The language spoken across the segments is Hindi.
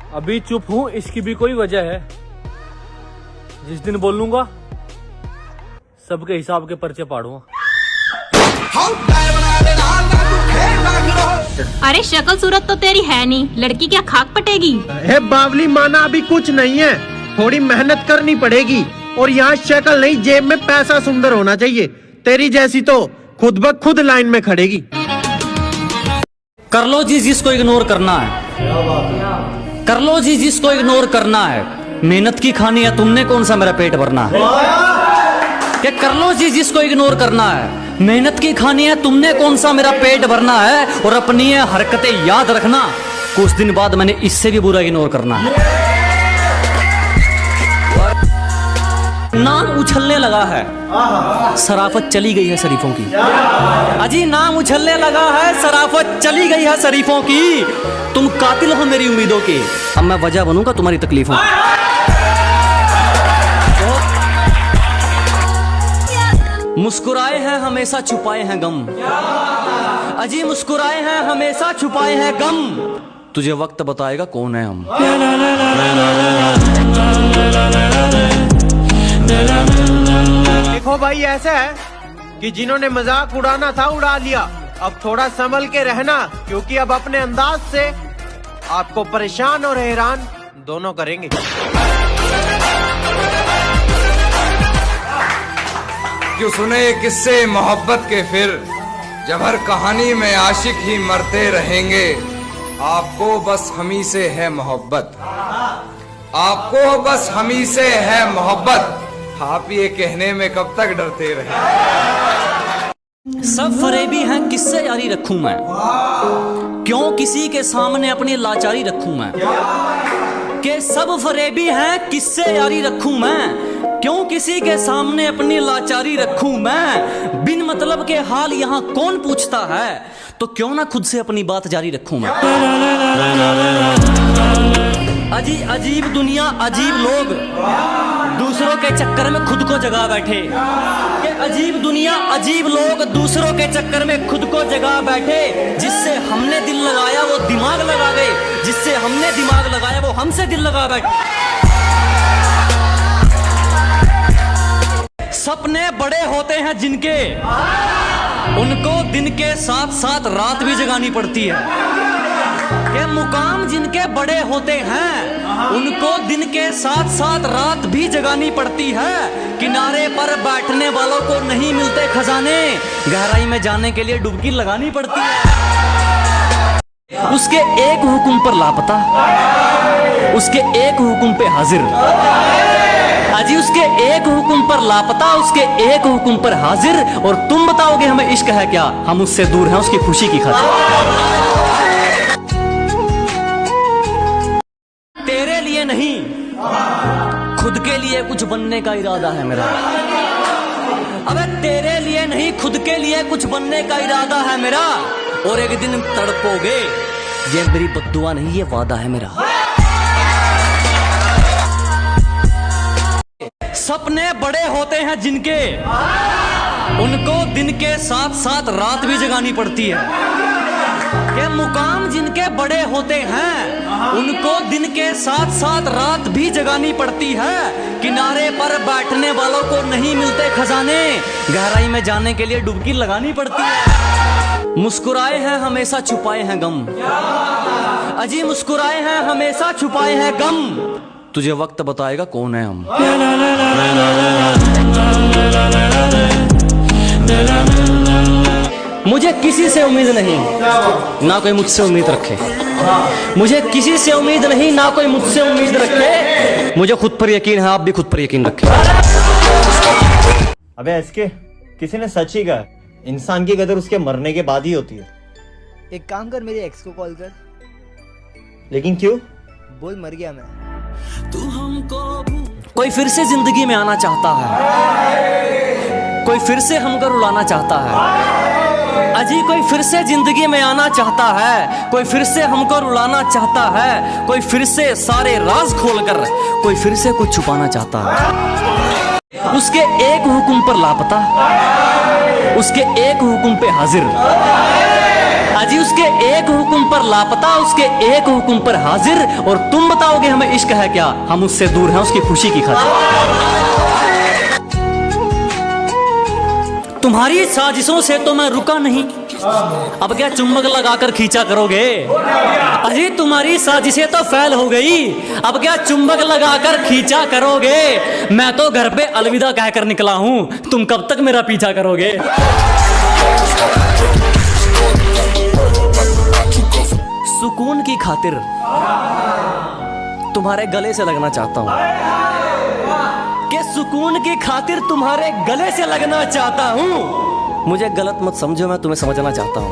अभी चुप हूँ, इसकी भी कोई वजह है। जिस दिन बोलूंगा सबके हिसाब के पर्चे पाड़ूंगा। अरे शक्ल सूरत तो तेरी है नहीं, लड़की क्या खाक पटेगी? हे बावली माना अभी कुछ नहीं है, थोड़ी मेहनत करनी पड़ेगी। और यहाँ शक्ल नहीं, जेब में पैसा सुंदर होना चाहिए। तेरी जैसी तो खुद ब खुद लाइन में खड़ेगी। कर लो जी जिसको इग्नोर करना है, कर लो जी जिसको इग्नोर करना है। मेहनत की खानी है, तुमने कौन सा मेरा पेट भरना है। क्या कर लो जी जिसको इग्नोर करना है। मेहनत की खानी है, तुमने कौन सा मेरा पेट भरना है। और अपनी हरकतें याद रखना, कुछ दिन बाद मैंने इससे भी बुरा इग्नोर करना है। नाम उछलने लगा है, शराफत चली गई है शरीफों की। अजी नाम उछलने लगा है, शराफत चली गई है शरीफों की। तुम कातिल हो मेरी उम्मीदों के, अब मैं वजह बनूंगा तुम्हारी तकलीफों की। मुस्कुराए हैं हमेशा छुपाए हैं गम, अजी मुस्कुराए हैं हमेशा छुपाए हैं गम। तुझे वक्त बताएगा कौन है हम। देखो भाई, ऐसा है कि जिन्होंने मजाक उड़ाना था उड़ा लिया। अब थोड़ा संभल के रहना, क्योंकि अब अपने अंदाज से आपको परेशान और हैरान दोनों करेंगे। क्यों सुने किस्से मोहब्बत के फिर, जब हर कहानी में आशिक ही मरते रहेंगे। आपको बस हमी से है मोहब्बत, आपको बस हमी से है मोहब्बत। आप ये कहने में कब तक डरते रहे। सब फरेबी हैं, किससे यारी रखूं मैं। क्यों किसी के सामने अपनी लाचारी रखूं मैं। के सब फरेबी हैं, किससे यारी रखूं मैं। क्यों किसी के सामने अपनी लाचारी रखूं मैं। बिन मतलब के हाल यहाँ कौन पूछता है, तो क्यों ना खुद से अपनी बात जारी रखूं मैं। अजी अजीब दुनिया अजीब लोग, दूसरों के चक्कर में खुद को जगा बैठे। कि अजीब दुनिया अजीब लोग, दूसरों के चक्कर में खुद को जगा बैठे। जिससे हमने दिल लगाया वो दिमाग लगा गए, जिससे हमने दिमाग लगाया वो हमसे दिल लगा बैठे। सपने बड़े होते हैं जिनके, उनको दिन के साथ साथ रात भी जगानी पड़ती है। के मुकाम जिनके बड़े होते हैं, उनको दिन के साथ साथ रात भी जगानी पड़ती है। किनारे पर बैठने वालों को नहीं मिलते खजाने, गहराई में जाने के लिए डुबकी लगानी पड़ती है। उसके एक हुक्म पर लापता, उसके एक हुक्म पे हाजिर। अजी उसके एक हुक्म पर लापता, उसके एक हुक्म पर हाजिर। और तुम बताओगे हमें इश्क है क्या, हम उससे दूर हैं उसकी खुशी की खातिर। तेरे लिए नहीं, खुद के लिए कुछ बनने का इरादा है मेरा। अबे तेरे लिए नहीं, खुद के लिए कुछ बनने का इरादा है मेरा। और एक दिन तड़पोगे, ये मेरी बद्दुआ नहीं, ये वादा है मेरा। सपने बड़े होते हैं जिनके, उनको दिन के साथ साथ रात भी जगानी पड़ती है। के मुकाम जिनके बड़े होते हैं, उनको दिन के साथ साथ रात भी जगानी पड़ती है। किनारे पर बैठने वालों को नहीं मिलते खजाने, गहराई में जाने के लिए डुबकी लगानी पड़ती है। मुस्कुराए हैं हमेशा छुपाए हैं गम, अजी मुस्कुराए हैं हमेशा छुपाए हैं गम। तुझे वक्त बताएगा कौन है हम। मुझे किसी से उम्मीद नहीं, ना कोई मुझसे उम्मीद रखे। मुझे किसी से उम्मीद नहीं, ना कोई मुझसे उम्मीद रखे। मुझे खुद पर यकीन है, आप भी खुद पर यकीन रखें। अबे एसके, किसी ने सच ही कहा, इंसान की कदर उसके मरने के बाद ही होती है। एक काम कर, मेरे एक्स को कॉल कर। लेकिन क्यों? बोल मर गया मैं। तू हमको कोई फिर से जिंदगी में आना चाहता है, कोई फिर से हमको रुलाना चाहता है। अजी कोई फिर से जिंदगी में आना चाहता है, कोई फिर से हमको रुलाना चाहता है। कोई फिर से सारे राज खोलकर कोई फिर से कुछ छुपाना चाहता है। उसके एक हुक्म पर लापता, उसके एक हुक्म पे हाजिर। अजी उसके एक हुक्म पर लापता, उसके एक हुक्म पर हाजिर, और तुम बताओगे हमें इश्क है क्या? हम उससे दूर हैं उसकी खुशी की खातिर। तुम्हारी साजिशों से तो मैं रुका नहीं, अब क्या चुम्बक लगाकर खींचा करोगे? अजी तुम्हारी साजिशें तो फैल हो गई, अब क्या चुम्बक लगाकर खींचा करोगे? मैं तो घर पे अलविदा कहकर निकला हूं, तुम कब तक मेरा पीछा करोगे? सुकून की खातिर तुम्हारे गले से लगना चाहता हूं, कि सुकून की खातिर तुम्हारे गले से लगना चाहता हूं। मुझे गलत मत समझो, मैं तुम्हें समझना चाहता हूं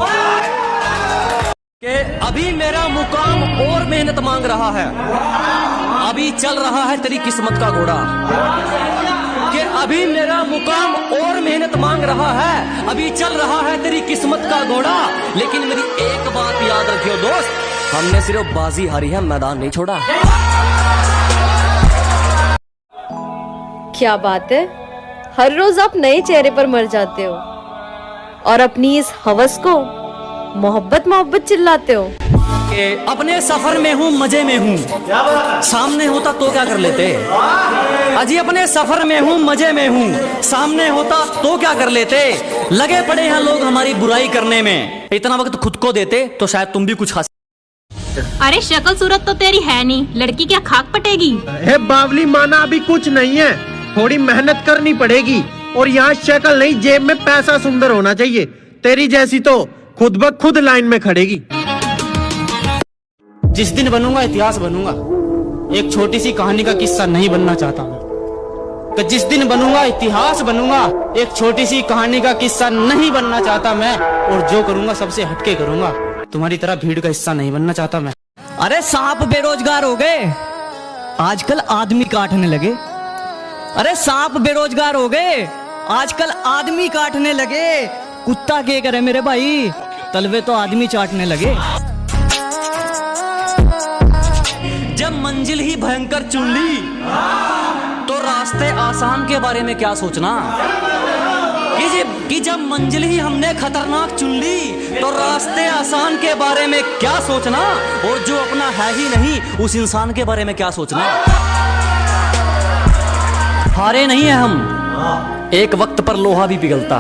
कि अभी मेरा मुकाम और मेहनत मांग रहा है, अभी चल रहा है तेरी किस्मत का घोड़ा, कि अभी मेरा मुकाम और मेहनत मांग रहा है, अभी चल रहा है तेरी किस्मत का घोड़ा। लेकिन मेरी एक बात याद रखियो दोस्त, हमने सिर्फ बाजी हारी है, मैदान नहीं छोड़ा। क्या बात है, हर रोज आप नए चेहरे पर मर जाते हो और अपनी इस हवस को मोहब्बत मोहब्बत चिल्लाते हो। कि अपने सफर में हूँ, मजे में हूँ, सामने होता तो क्या कर लेते? अजी अपने सफर में हूँ, मजे में हूँ, सामने होता तो क्या कर लेते? लगे पड़े हैं लोग हमारी बुराई करने में, इतना वक्त खुद को देते तो शायद तुम भी कुछ हासिल। अरे शक्ल सूरत तो तेरी है नहीं, लड़की क्या खाक पटेगी? हे बावली माना अभी कुछ नहीं है, थोड़ी मेहनत करनी पड़ेगी, और यहाँ शक्ल नहीं जेब में पैसा सुंदर होना चाहिए। तेरी जैसी तो खुद ब खुद लाइन में खड़ेगी। जिस दिन बनूंगा इतिहास बनूंगा, एक छोटी सी कहानी का किस्सा नहीं बनना चाहता मैं। कि जिस दिन बनूंगा इतिहास बनूंगा, एक छोटी सी कहानी का किस्सा नहीं बनना चाहता मैं, और जो करूंगा सबसे हटके करूंगा, तुम्हारी तरह भीड़ का हिस्सा नहीं बनना चाहता मैं। अरे सांप बेरोजगार हो गए, आजकल आदमी काटने लगे। अरे सांप बेरोजगार हो गए, आजकल आदमी काटने लगे। कुत्ता क्या करे मेरे भाई, तलवे तो आदमी चाटने लगे। जब मंजिल ही भयंकर चुन ली तो रास्ते आसान के बारे में क्या सोचना? कि जब मंजिल ही हमने खतरनाक चुन ली तो रास्ते आसान के बारे में क्या सोचना? और जो अपना है ही नहीं उस इंसान के बारे में क्या सोचना? हारे नहीं है हम, एक वक्त पर लोहा भी पिघलता।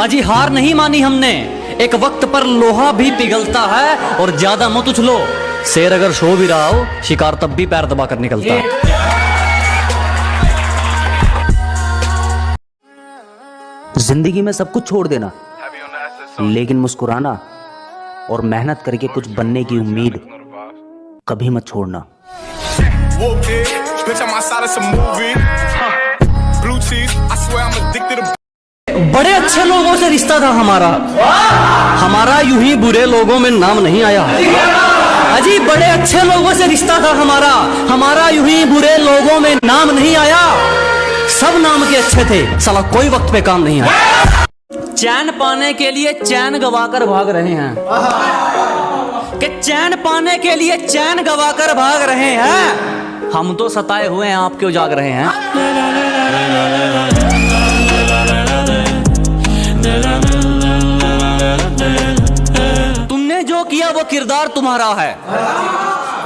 अजी हार नहीं मानी हमने, एक वक्त पर लोहा भी पिघलता है। और ज्यादा मत उछलो, शेर अगर सो भी रहा हो शिकार तब भी पैर दबा कर निकलता है। जिंदगी में सब कुछ छोड़ देना, लेकिन मुस्कुराना और मेहनत करके कुछ बनने की उम्मीद कभी मत छोड़ना। बड़े अच्छे लोगों से रिश्ता था हमारा यूं ही बुरे लोगों में नाम नहीं आया। अजी बड़े अच्छे लोगों से रिश्ता था हमारा यूं ही बुरे लोगों में नाम नहीं आया। सब नाम के अच्छे थे, साला कोई वक्त पे काम नहीं आया। चैन पाने के लिए चैन गवाकर भाग रहे हैं, कि चैन पाने के लिए चैन गवाकर भाग रहे हैं। हम तो सताए हुए हैं, आप क्यों जाग रहे हैं? तुमने जो किया वो किरदार तुम्हारा है,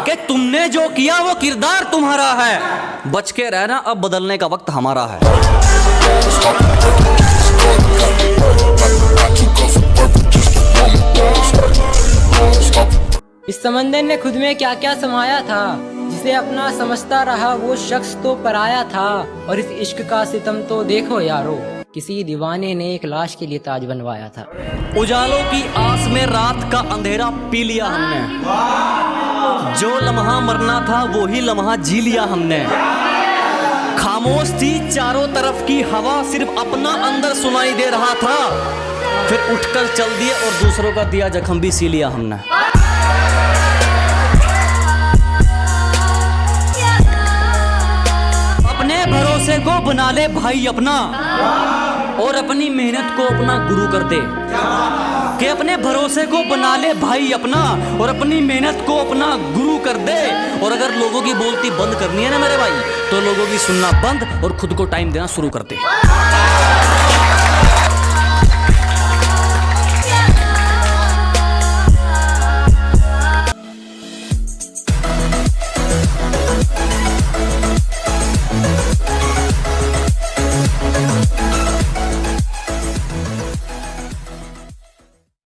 कि तुमने जो किया वो किरदार तुम्हारा है। बच के रहना, अब बदलने का वक्त हमारा है। इस समंदर ने खुद में क्या क्या समाया था, जिसे अपना समझता रहा वो शख्स तो पराया था। और इस इश्क का सितम तो देखो यारो, किसी दीवाने ने एक लाश के लिए ताज बनवाया था। उजालों की आस में रात का अंधेरा पी लिया हमने, जो लम्हा मरना था वो ही लम्हा जी लिया हमने। खामोश थी चारों तरफ की हवा, सिर्फ अपना अंदर सुनाई दे रहा था। फिर उठकर चल दिए और दूसरों का दिया जख्म भी सी लिया हमने। अपने भरोसे को बना ले भाई अपना, और अपनी मेहनत को अपना गुरु कर दे। कि अपने भरोसे को बना ले भाई अपना, और अपनी मेहनत को अपना गुरु कर दे। और अगर लोगों की बोलती बंद करनी है ना मेरे भाई, तो लोगों की सुनना बंद और खुद को टाइम देना शुरू कर दे।